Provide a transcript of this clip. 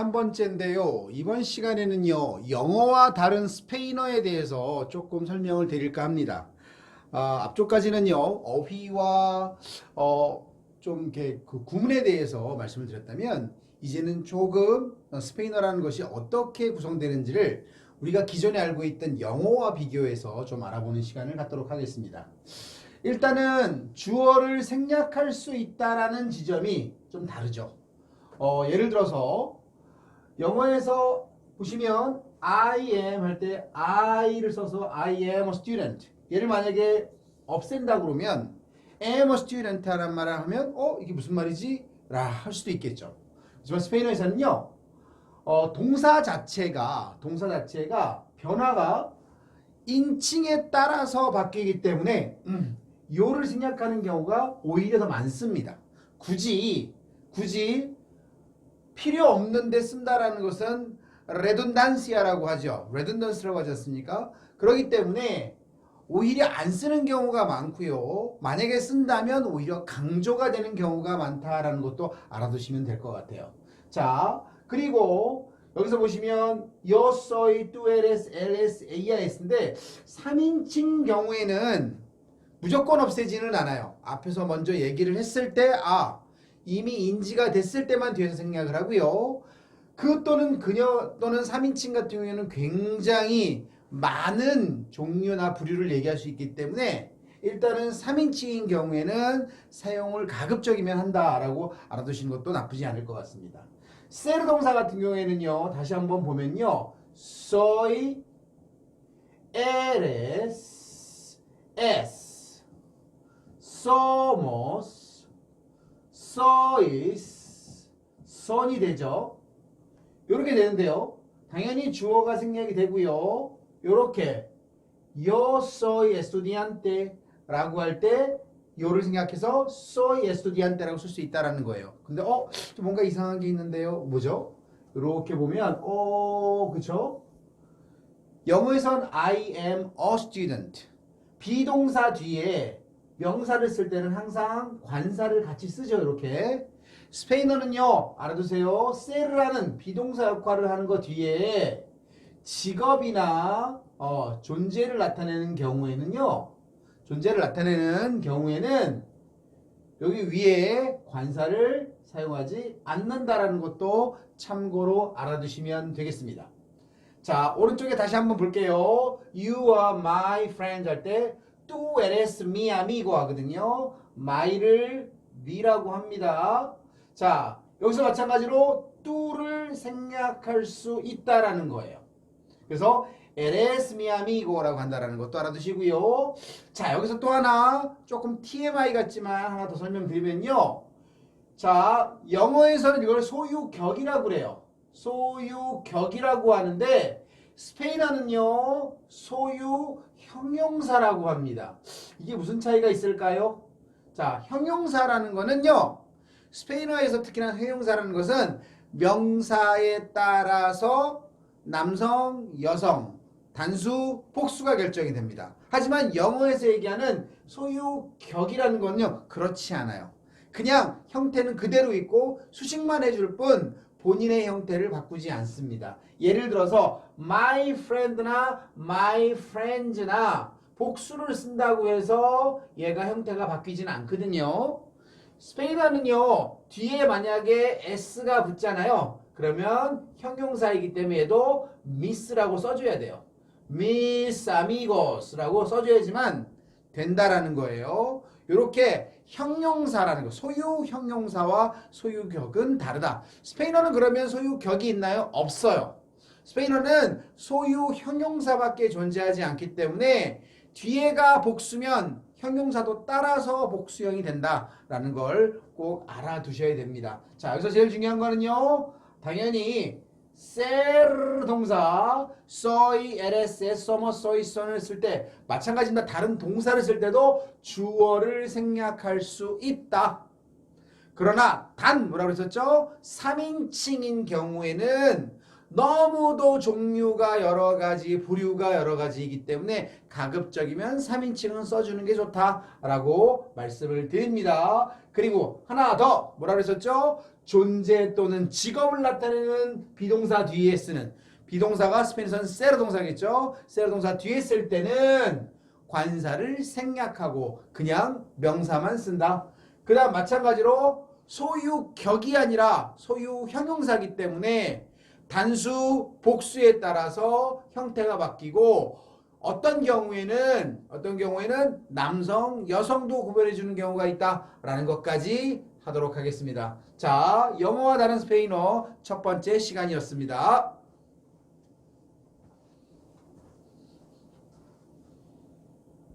11번째인데요. 이번 시간에는요, 영어와 다른 스페인어에 대해서 조금 설명을 드릴까 합니다. 앞쪽까지는요, 어휘와 좀 이렇게 그 구문에 대해서 말씀을 드렸다면, 이제는 조금 스페인어라는 것이 어떻게 구성되는지를 우리가 기존에 알고 있던 영어와 비교해서 좀 알아보는 시간을 갖도록 하겠습니다. 일단은 주어를 생략할 수 있다라는 지점이 좀 다르죠. 예를 들어서 영어에서 보시면 I am 할 때 I를 써서 I am a student. 얘를 만약에 없앤다 그러면 am a student 라는 말을 하면 이게 무슨 말이지? 라 할 수도 있겠죠. 하지만 스페인어에서는요. 동사 자체가 변화가 인칭에 따라서 바뀌기 때문에 요를 생략하는 경우가 오히려 더 많습니다. 굳이 필요 없는데 쓴다라는 것은 레돈단시아라고 하죠. 레돈던스라고 하지 않습니까? 그렇기 때문에 오히려 안 쓰는 경우가 많고요. 만약에 쓴다면 오히려 강조가 되는 경우가 많다라는 것도 알아두시면 될 것 같아요. 자, 그리고 여기서 보시면 yo soy, tú eres, él es, ella es인데 3인칭 경우에는 무조건 없애지는 않아요. 앞에서 먼저 얘기를 했을 때 이미 인지가 됐을 때만 뒤에서 생략을 하고요. 그 또는 그녀 또는 3인칭 같은 경우에는 굉장히 많은 종류나 부류를 얘기할 수 있기 때문에 일단은 3인칭인 경우에는 사용을 가급적이면 한다라고 알아두시는 것도 나쁘지 않을 것 같습니다. ser 동사 같은 경우에는요. 다시 한번 보면요. soy, eres, es, somos, sois, son이 되죠. 이렇게 되는데요. 당연히 주어가 생략이 되고요. 이렇게 yo soy estudiante 라고 할 때 요를 생략해서 soy estudiante라고 쓸 수 있다라는 거예요. 근데 좀 뭔가 이상한 게 있는데요. 뭐죠? 이렇게 보면 그쵸? 영어에선 I am a student. 비동사 뒤에 명사를 쓸 때는 항상 관사를 같이 쓰죠. 이렇게. 스페인어는요. 알아두세요. ser라는 비동사 역할을 하는 것 뒤에 직업이나 존재를 나타내는 경우에는 여기 위에 관사를 사용하지 않는다라는 것도 참고로 알아두시면 되겠습니다. 자, 오른쪽에 다시 한번 볼게요. You are my friend 할 때 tú eres mi amigo 하거든요. my를 me라고 합니다. 자, 여기서 마찬가지로 tú를 생략할 수 있다라는 거예요. 그래서 eres mi amigo라고 한다라는 것도 알아두시고요. 자, 여기서 또 하나 조금 TMI 같지만 하나 더 설명드리면요. 자, 영어에서는 이걸 소유격이라고 그래요. 소유격이라고 하는데 스페인어는요. 소유 형용사라고 합니다. 이게 무슨 차이가 있을까요? 자, 형용사라는 거는요. 스페인어에서 특히나 형용사라는 것은 명사에 따라서 남성, 여성, 단수, 복수가 결정이 됩니다. 하지만 영어에서 얘기하는 소유격이라는 건요. 그렇지 않아요. 그냥 형태는 그대로 있고 수식만 해줄 뿐 본인의 형태를 바꾸지 않습니다. 예를 들어서 my friend나 my friends나 복수를 쓴다고 해서 얘가 형태가 바뀌진 않거든요. 스페인어는요. 뒤에 만약에 s가 붙잖아요. 그러면 형용사이기 때문에 얘도 miss라고 써줘야 돼요. mis amigos라고 써줘야지만 된다라는 거예요. 이렇게 형용사라는 거, 소유 형용사와 소유격은 다르다. 스페인어는 그러면 소유격이 있나요? 없어요. 스페인어는 소유 형용사밖에 존재하지 않기 때문에 뒤에가 복수면 형용사도 따라서 복수형이 된다라는 걸 꼭 알아두셔야 됩니다. 자, 여기서 제일 중요한 거는요. 당연히 ser 동사 soy, eres, somos, sois, son을 쓸 때 마찬가지입니다. 다른 동사를 쓸 때도 주어를 생략할 수 있다. 그러나 단 뭐라고 했었죠? 3인칭인 경우에는 너무도 종류가 여러 가지, 부류가 여러 가지이기 때문에 가급적이면 3인칭은 써주는 게 좋다라고 말씀을 드립니다. 그리고 하나 더 뭐라 그랬었죠? 존재 또는 직업을 나타내는 비동사 뒤에 쓰는, 비동사가 스페인어는 세르 동사겠죠? 세르 동사 뒤에 쓸 때는 관사를 생략하고 그냥 명사만 쓴다. 그 다음 마찬가지로 소유격이 아니라 소유 형용사이기 때문에 단수, 복수에 따라서 형태가 바뀌고 어떤 경우에는 남성, 여성도 구별해 주는 경우가 있다라는 것까지 하도록 하겠습니다. 자, 영어와 다른 스페인어 첫 번째 시간이었습니다.